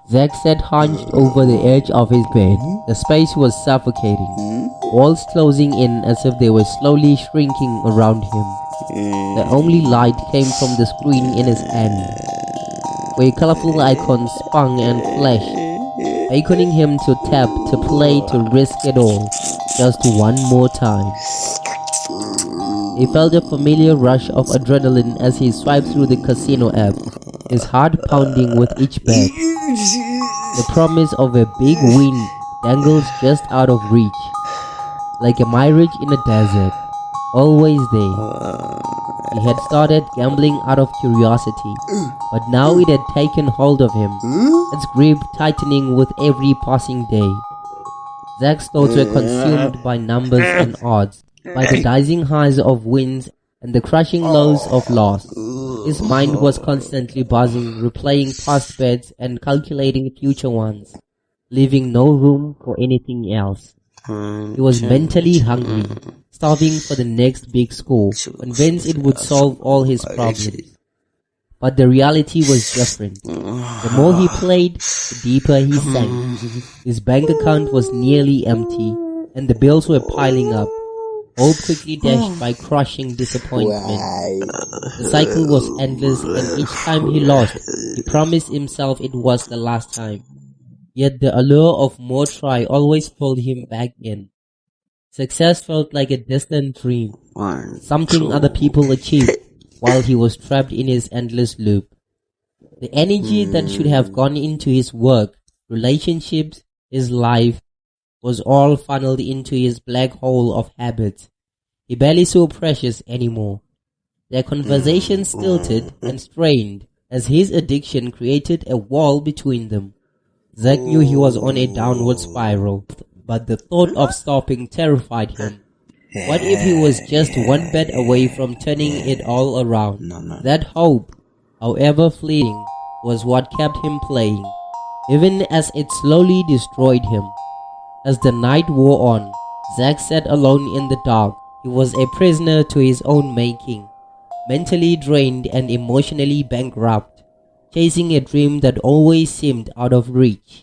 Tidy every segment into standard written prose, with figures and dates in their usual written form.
Zack sat hunched over the edge of his bed. The space was suffocating, walls closing in as if they were slowly shrinking around him. The only light came from the screen in his hand, where colorful icons spun and flashed, beckoning him to tap, to play, to risk it all, just one more time. He felt a familiar rush of adrenaline as he swiped through the casino app, his heart pounding with each bet. The promise of a big win dangles just out of reach, like a mirage in a desert, always there. He had started gambling out of curiosity, but now it had taken hold of him, its grip tightening with every passing day. Zack's thoughts were consumed by numbers and odds, by the dizing highs of wins and the crushing lows of loss. His mind was constantly buzzing, replaying past bets and calculating future ones, leaving no room for anything else. He was mentally hungry, starving for the next big score, convinced it would solve all his problems. But the reality was different. The more he played, the deeper he sank. His bank account was nearly empty, and the bills were piling up. Hope quickly dashed by crushing disappointment. The cycle was endless, and each time he lost, he promised himself it was the last time. Yet the allure of more try always pulled him back in. Success felt like a distant dream, something other people achieved, while he was trapped in his endless loop. The energy that should have gone into his work, relationships, his life, was all funneled into his black hole of habits. He barely saw precious anymore. Their conversations stilted and strained as his addiction created a wall between them. Zack knew he was on a downward spiral, but the thought of stopping terrified him. What if he was just one bet away from turning it all around? That hope, however fleeting, was what kept him playing, even as it slowly destroyed him. As the night wore on, Zack sat alone in the dark. He was a prisoner to his own making, mentally drained and emotionally bankrupt, chasing a dream that always seemed out of reach.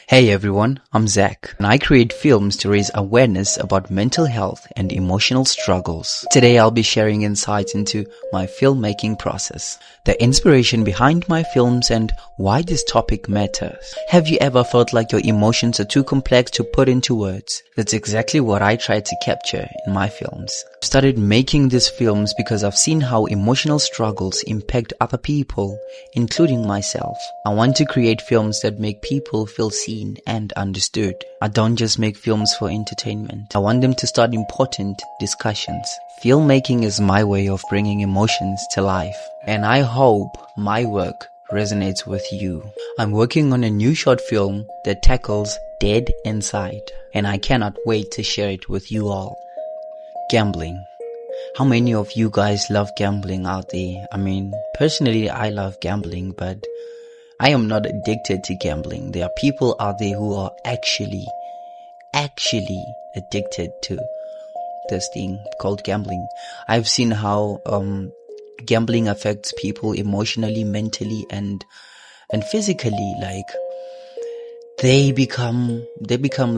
Hey everyone, I'm Zach, and I create films to raise awareness about mental health and emotional struggles. Today I'll be sharing insights into my filmmaking process, the inspiration behind my films, and why this topic matters. Have you ever felt like your emotions are too complex to put into words? That's exactly what I try to capture in my films. I started making these films because I've seen how emotional struggles impact other people, including myself. I want to create films that make people feel seen and understood. I don't just make films for entertainment. I want them to start important discussions. Filmmaking is my way of bringing emotions to life, and I hope my work resonates with you. I'm working on a new short film that tackles Dead Inside, and I cannot wait to share it with you all. Gambling. How many of you guys love gambling out there? I mean, personally I love gambling, but I am not addicted to gambling. There are people out there who are actually addicted to this thing called gambling. I've seen how gambling affects people emotionally, mentally, and physically. Like they become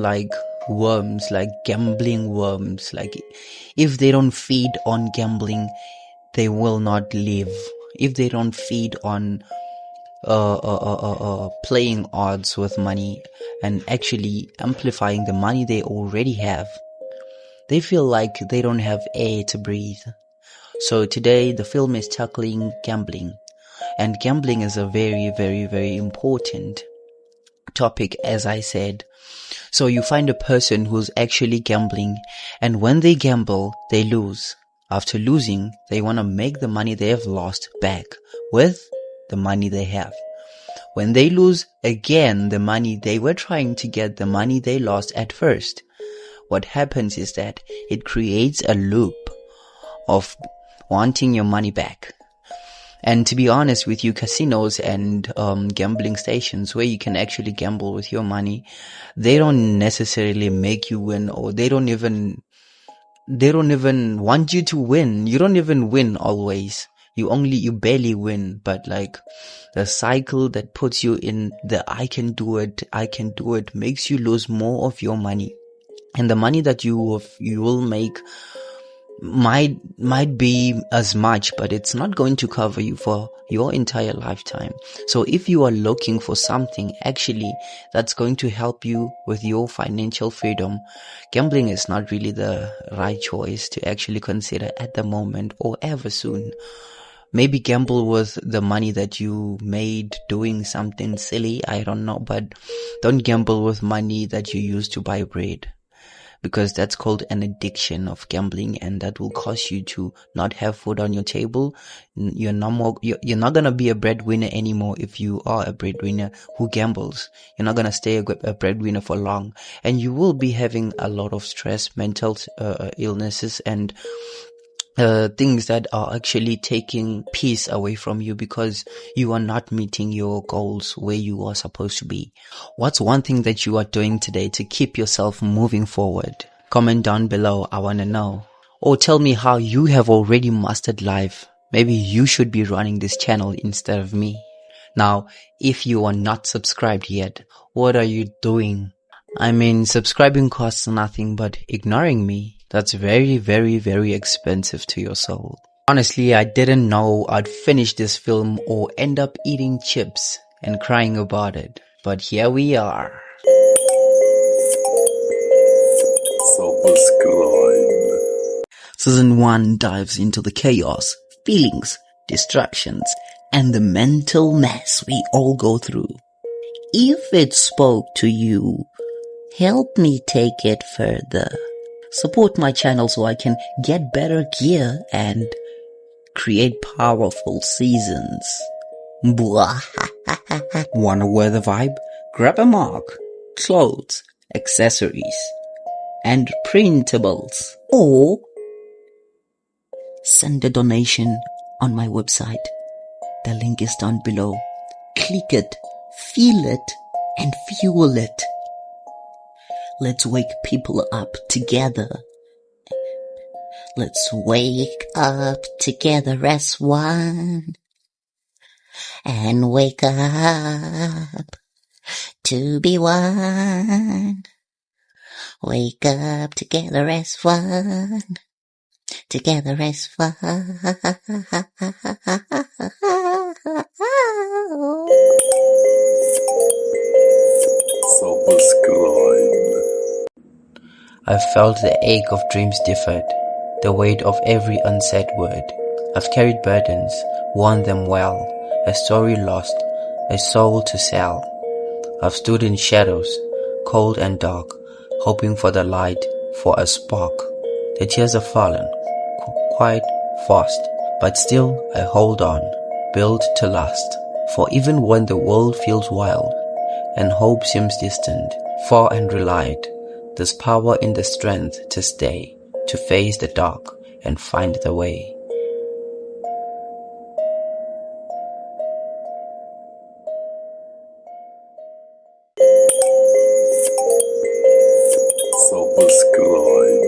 like worms, like gambling worms. Like if they don't feed on gambling, they will not live. If they don't feed on playing odds with money and actually amplifying the money they already have, they feel like they don't have air to breathe. So today the film is tackling gambling, and gambling is a very, very, very important topic, as I said. So you find a person who's actually gambling, and when they gamble, they lose. After losing, they want to make the money they have lost back with the money they have. When they lose again the money they were trying to get, the money they lost at first, what happens is that it creates a loop of wanting your money back. And to be honest with you, casinos and gambling stations where you can actually gamble with your money, they don't necessarily make you win, or they don't even want you to win. You don't even win always. You barely win, but like the cycle that puts you in the I can do it makes you lose more of your money. And the money that you will make might be as much, but it's not going to cover you for your entire lifetime. So if you are looking for something actually that's going to help you with your financial freedom, gambling is not really the right choice to actually consider at the moment or ever soon. Maybe gamble with the money that you made doing something silly, I don't know, but don't gamble with money that you used to buy bread, because that's called an addiction of gambling, and that will cause you to not have food on your table. You're not gonna be a breadwinner anymore. If you are a breadwinner who gambles, you're not gonna stay a breadwinner for long, and you will be having a lot of stress, mental illnesses, and things that are actually taking peace away from you because you are not meeting your goals where you are supposed to be. What's one thing that you are doing today to keep yourself moving forward? Comment down below, I want to know. Or tell me how you have already mastered life. Maybe you should be running this channel instead of me. Now, if you are not subscribed yet, what are you doing? I mean, subscribing costs nothing, but ignoring me, that's very, very, very expensive to your soul. Honestly, I didn't know I'd finish this film or end up eating chips and crying about it. But here we are. Subscribe. Season 1 dives into the chaos, feelings, distractions, and the mental mess we all go through. If it spoke to you, help me take it further. Support my channel so I can get better gear and create powerful seasons. Wanna wear the vibe? Grab a mug, clothes, accessories, and printables. Or send a donation on my website. The link is down below. Click it, feel it, and fuel it. Let's wake people up together. Let's wake up together as one. And wake up to be one. Wake up together as one. Together as one. Subscribe. I've felt the ache of dreams deferred, the weight of every unsaid word. I've carried burdens, worn them well, a story lost, a soul to sell. I've stood in shadows, cold and dark, hoping for the light, for a spark. The tears have fallen, quite fast, but still I hold on, built to last. For even when the world feels wild, and hope seems distant, far and relied, there's power in the strength to stay, to face the dark and find the way. Subscribe.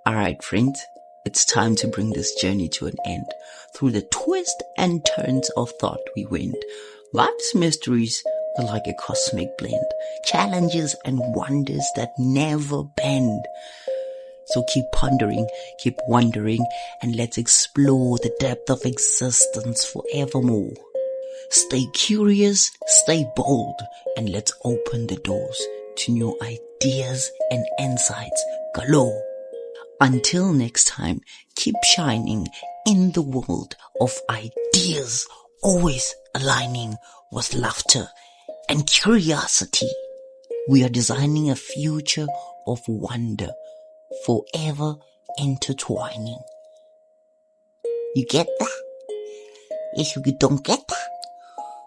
Alright friends, it's time to bring this journey to an end. Through the twists and turns of thought we went. Life's mysteries are like a cosmic blend. Challenges and wonders that never bend. So keep pondering, keep wondering, and let's explore the depth of existence forevermore. Stay curious, stay bold, and let's open the doors to new ideas and insights galore. Until next time, keep shining in the world of ideas, always aligning with laughter and curiosity. We are designing a future of wonder, forever intertwining. You get that? If you don't get that,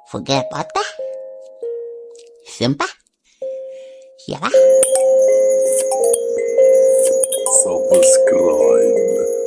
forget about that. Simple. Yeah. Subscribe.